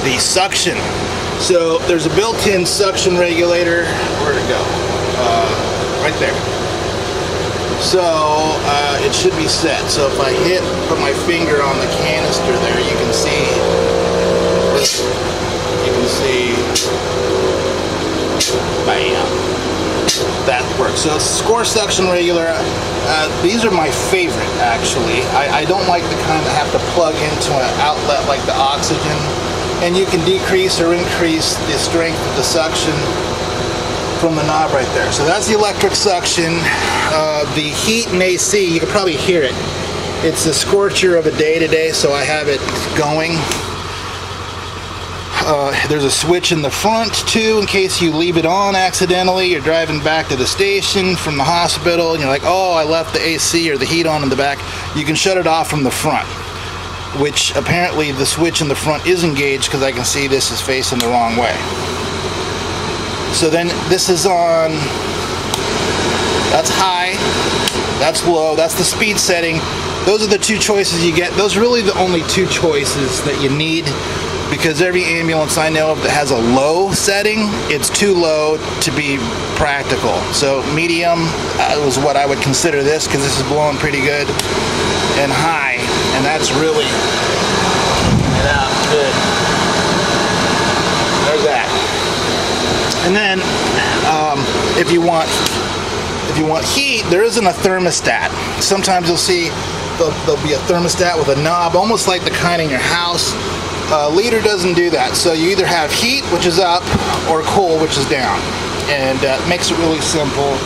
the suction. So there's a built-in suction regulator. Where'd it go? Right there. So it should be set. So if I put my finger on the canister there, you can see. Bam. That works. So it's a Skor suction regulator. These are my favorite, actually. I don't like the kind that have to plug into an outlet like the oxygen. And you can decrease or increase the strength of the suction from the knob right there. So that's the electric suction. The heat and AC, you can probably hear it. It's a scorcher of a day today, so I have it going. There's a switch in the front too, in case you leave it on accidentally. You're driving back to the station from the hospital and you're like, oh, I left the AC or the heat on in the back. You can shut it off from the front, which apparently the switch in the front is engaged because I can see this is facing the wrong way. So then this is on, that's high, that's low, that's the speed setting. Those are the two choices you get. Those are really the only two choices that you need, because every ambulance I know of that has a low setting, it's too low to be practical. So medium was what I would consider this, because this is blowing pretty good, and high, and that's really good. There's that. And then if you want heat, there isn't a thermostat. Sometimes you'll see there'll be a thermostat with a knob, almost like the kind in your house. Leader doesn't do that. So you either have heat, which is up, or cool, which is down. And makes it really simple.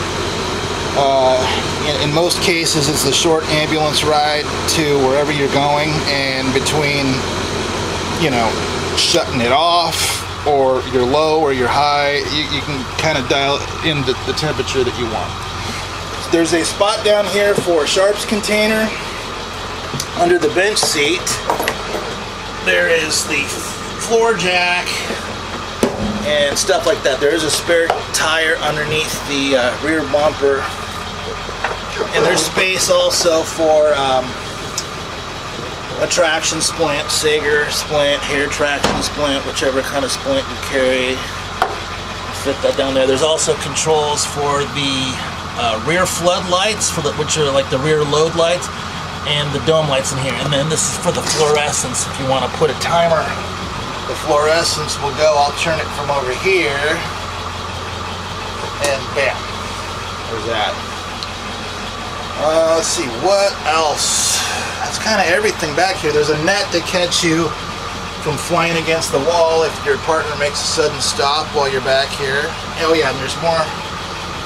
In most cases, it's a short ambulance ride to wherever you're going, and between, shutting it off, or you're low or you're high, you can kind of dial in the temperature that you want. There's a spot down here for a sharps container. Under the bench seat, there is the floor jack and stuff like that. There is a spare tire underneath the rear bumper, and there's space also for a traction splint, Sager splint, hair traction splint, whichever kind of splint you carry. Fit that down there. There's also controls for the rear floodlights, which are like the rear load lights, and the dome lights in here. And then this is for the fluorescence. If you want to put a timer, the fluorescence will go. I'll turn it from over here, and bam, there's that. Let's see, what else? That's kind of everything back here. There's a net to catch you from flying against the wall if your partner makes a sudden stop while you're back here. Oh yeah, and there's more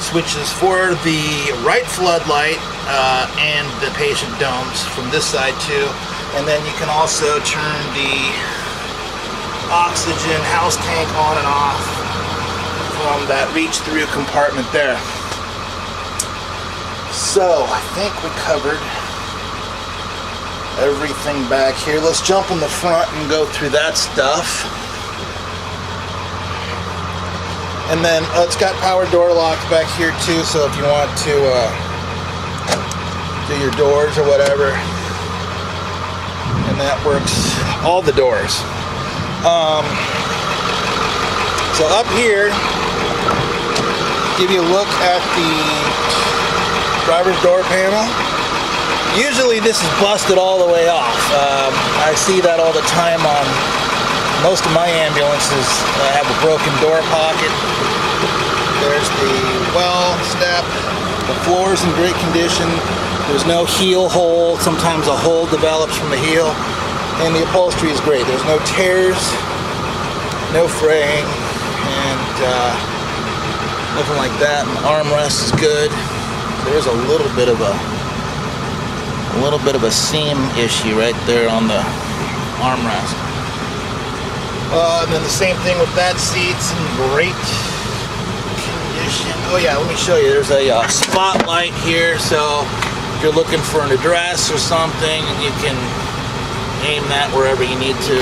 switches for the right floodlight and the patient domes from this side too. And then you can also turn the oxygen house tank on and off from that reach through compartment there. So I think we covered everything back here. Let's jump in the front and go through that stuff. And then it's got power door locks back here too, so if you want to do your doors or whatever, and that works, all the doors. So up here, give you a look at the driver's door panel. Usually this is busted all the way off. I see that all the time on most of my ambulances. I have a broken door pocket. There's the well step. The floor's in great condition. There's no heel hole. Sometimes a hole develops from the heel. And the upholstery is great. There's no tears, no fraying, and nothing like that. And the armrest is good. There's a little bit of a seam issue right there on the armrest. And then the same thing with that seat's in great condition. Oh yeah, let me show you. There's a spotlight here, so if you're looking for an address or something, you can aim that wherever you need to.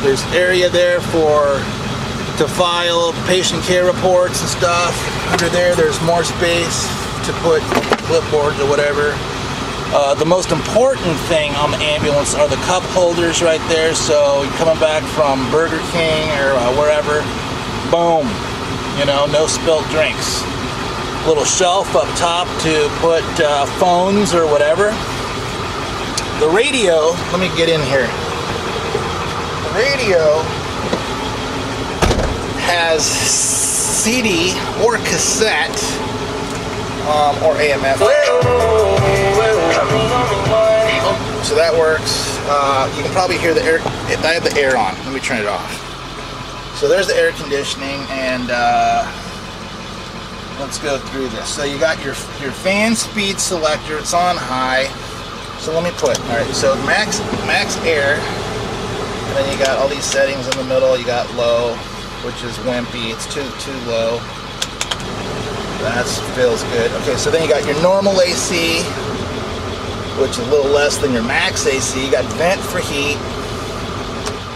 There's area there to file patient care reports and stuff. Under there's more space to put clipboards or whatever. The most important thing on the ambulance are the cup holders right there. So you're coming back from Burger King or wherever, boom, you know, no spilt drinks. Little shelf up top to put phones or whatever. The radio, let me get in here. The radio has CD or cassette or AMF. So that works. You can probably hear the air. I have the air on. Let me turn it off. So there's the air conditioning, and let's go through this. So you got your fan speed selector. It's on high. So let me put. All right. So max air, and then you got all these settings in the middle. You got low, which is wimpy. It's too low. That feels good. Okay. So then you got your normal AC, which is a little less than your max AC. You got vent for heat.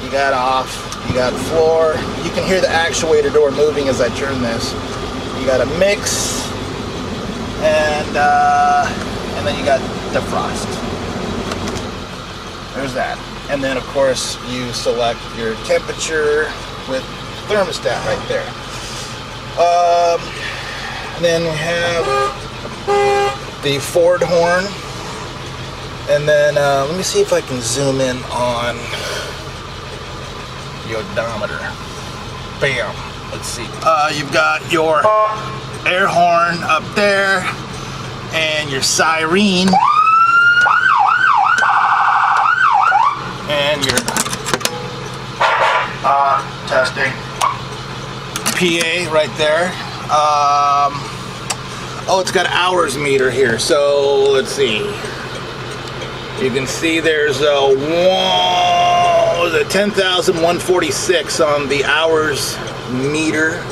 You got off. You got floor. You can hear the actuator door moving as I turn this. You got a mix, and then you got defrost. There's that. And then of course you select your temperature with thermostat right there. And then we have the Ford horn. And then let me see if I can zoom in on the odometer. Bam. Let's see. You've got your air horn up there and your siren and your testing PA right there. Oh, it's got hours meter here. So let's see. You can see there's a 10,146 on the hours meter.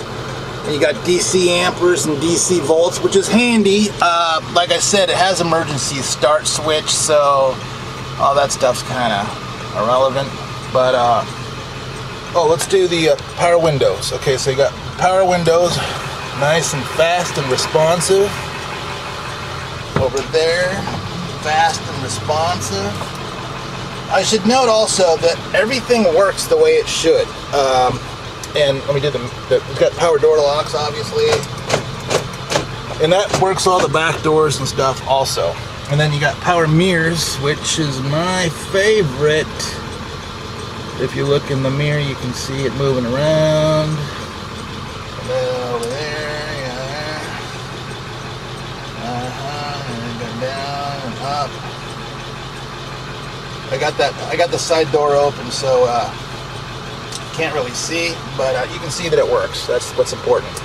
And you got DC amperes and DC volts, which is handy. Like I said, it has emergency start switch, so all that stuff's kind of irrelevant. But oh, let's do the power windows. Okay, so you got power windows, nice and fast and responsive. Over there, fast and responsive. I should note also that everything works the way it should. And let me do it's got power door locks, obviously. And that works all the back doors and stuff also. And then you got power mirrors, which is my favorite. If you look in the mirror, you can see it moving around. And then over there, yeah. And then down and up. I got the side door open, so can't really see, but you can see that it works. That's what's important.